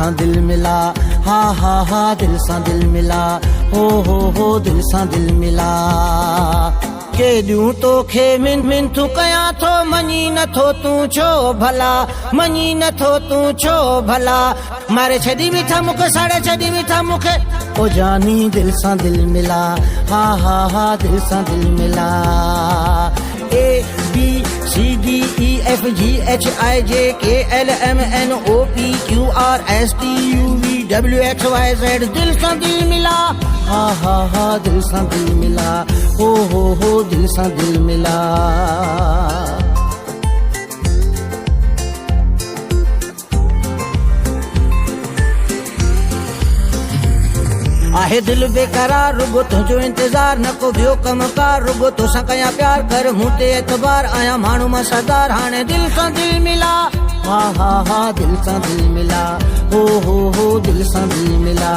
सां दिल मिला, हा हा हा दिल सां दिल मिला, हो दिल सां दिल मिला। केॾियूं तोखे मिनथू कयां थो, मञी नथो तूं छो भला, मञी नथो तूं छो भला। मारे छॾी बीठा मूंखे, साड़े छॾी बीठा मूंखे, ओ जानी दिल सां दिल मिला, हा हा हा दिल सां दिल मिला। A B C D E F G H I J K L M N O P Q R S T U V W X Y Z दिल सां दिल मिला, हा हा हा दिल सां दिल मिला, हो दिल सां दिल मिला। आहे दिल बेकरार, रुगो तुंहिंजो इंतजार, न को ॿियो कमकार, रुगो तोसां कयां प्यार, कर मूं ते एतबार, आहियां माण्हू मां सरदार, हाणे दिल सां दिल मिला, हा हा हा दिल सां दिल मिला, हो दिल सां दिल मिला।